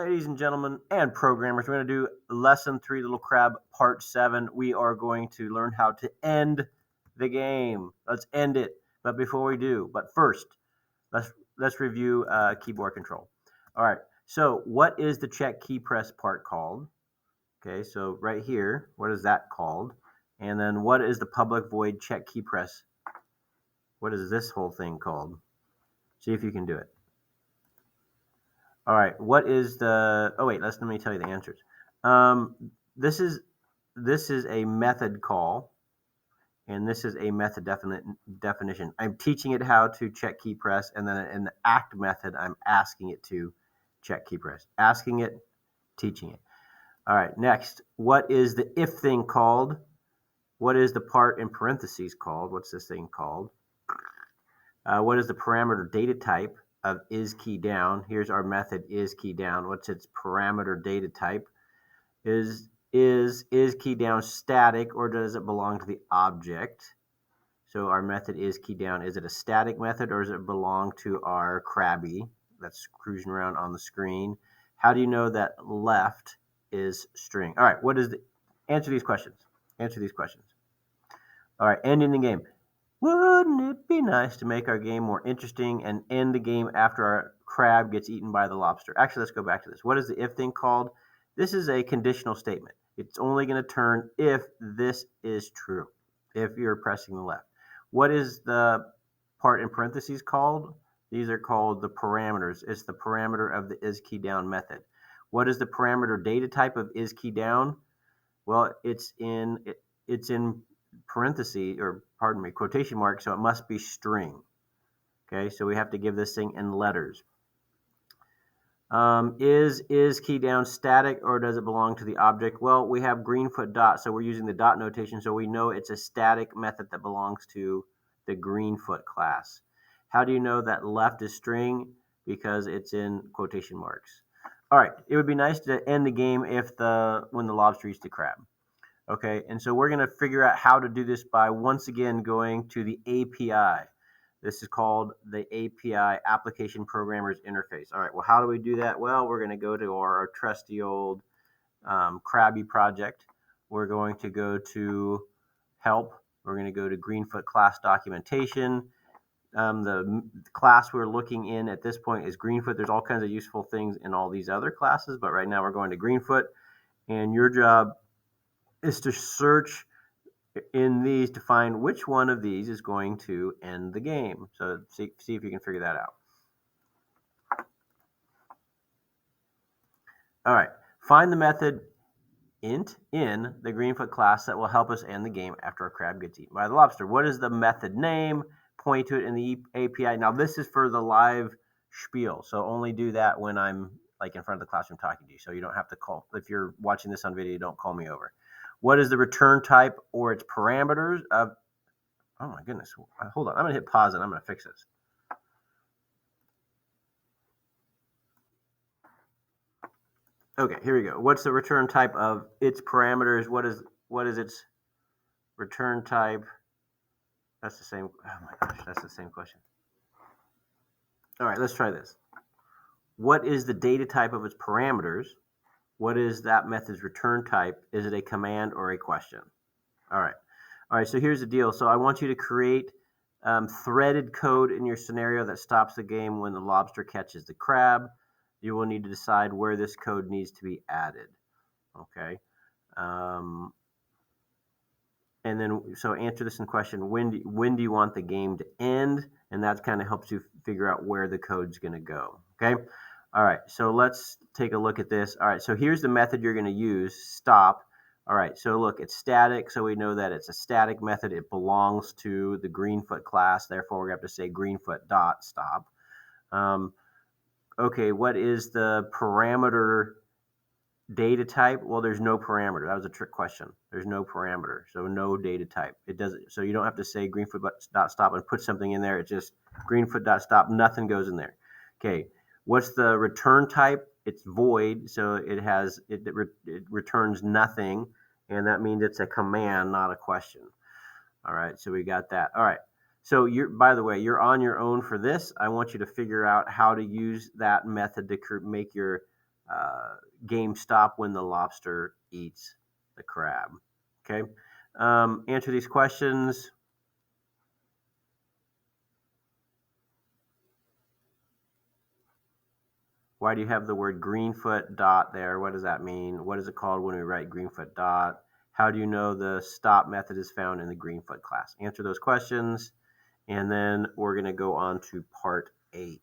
Ladies and gentlemen and programmers, we're going to do lesson 3, Little Crab, part 7. We are going to learn how to end the game. Let's end it. But before we do, first, let's review keyboard control. All right. So what is the check key press part called? Okay, so right here, what is that called? And then what is the public void check key press? What is this whole thing called? See if you can do it. All right, what is the? Oh wait, let me tell you the answers. This is a method call, and this is a method definition. I'm teaching it how to check key press, and then in the act method, I'm asking it to check key press. Asking it, teaching it. All right, next, what is the if thing called? What is the part in parentheses called? What's this thing called? What is the parameter data type of is key down? Here's our method is key down. What's its parameter data type? Is key down static, or does it belong to the object? So our method is key down. Is it a static method, or does it belong to our Krabby that's cruising around on the screen? How do you know that left is string? All right, what is the answer these questions? Answer these questions. All right, ending the game. Wouldn't it be nice to make our game more interesting and end the game after our crab gets eaten by the lobster? Actually, let's go back to this. What is the if thing called? This is a conditional statement. It's only going to turn if this is true, if you're pressing the left. What is the part in parentheses called? These are called the parameters. It's the parameter of the is key down method. What is the parameter data type of is key down? Well, it's in parentheses, or pardon me, quotation marks, so it must be string. Okay, so we have to give this thing in letters. Is key down static, or does it belong to the object? Well, we have greenfoot dot, so we're using the dot notation, so we know it's a static method that belongs to the greenfoot class. How do you know that left is string? Because it's in quotation marks. All right, it would be nice to end the game when the lobster eats the crab. Okay, and so we're going to figure out how to do this by once again going to the API. This is called the API, Application Programmers Interface. All right, well, how do we do that? Well, we're going to go to our trusty old Krabby project. We're going to go to Help. We're going to go to Greenfoot Class Documentation. The class we're looking in at this point is Greenfoot. There's all kinds of useful things in all these other classes, but right now we're going to Greenfoot, and your job is to search in these to find which one of these is going to end the game. So see if you can figure that out. All right, find the method int in the Greenfoot class that will help us end the game after our crab gets eaten by the lobster. What is the method name? Point to it in the API. Now this is for the live spiel, so only do that when I'm like in front of the classroom talking to you. So you don't have to call. If you're watching this on video, don't call me over. What is the return type or its parameters of? Oh my goodness! Hold on, I'm gonna hit pause and I'm gonna fix this. Okay, here we go. What's the return type of its parameters? What is its return type? That's the same. Oh my gosh, that's the same question. All right, let's try this. What is the data type of its parameters? What is that method's return type? Is it a command or a question? All right, so here's the deal. So I want you to create threaded code in your scenario that stops the game when the lobster catches the crab. You will need to decide where this code needs to be added. Okay. And then, so answer this in question, when do you want the game to end? And that kind of helps you figure out where the code's going to go. Okay. All right, so let's take a look at this. All right, so here's the method you're going to use, stop. All right, so look, it's static, so we know that it's a static method. It belongs to the Greenfoot class, therefore we have to say Greenfoot dot stop. Okay, what is the parameter data type? Well, there's no parameter. That was a trick question. There's no parameter, so no data type. It doesn't. So you don't have to say Greenfoot dot stop and put something in there. It's just Greenfoot dot stop. Nothing goes in there. Okay. What's the return type? It's void, so it returns nothing, and that means it's a command, not a question. All right, so we got that. All right. So by the way, you're on your own for this. I want you to figure out how to use that method to make your game stop when the lobster eats the crab. Okay, answer these questions. Why do you have the word Greenfoot dot there? What does that mean? What is it called when we write Greenfoot dot? How do you know the stop method is found in the Greenfoot class? Answer those questions, and then we're going to go on to part 8.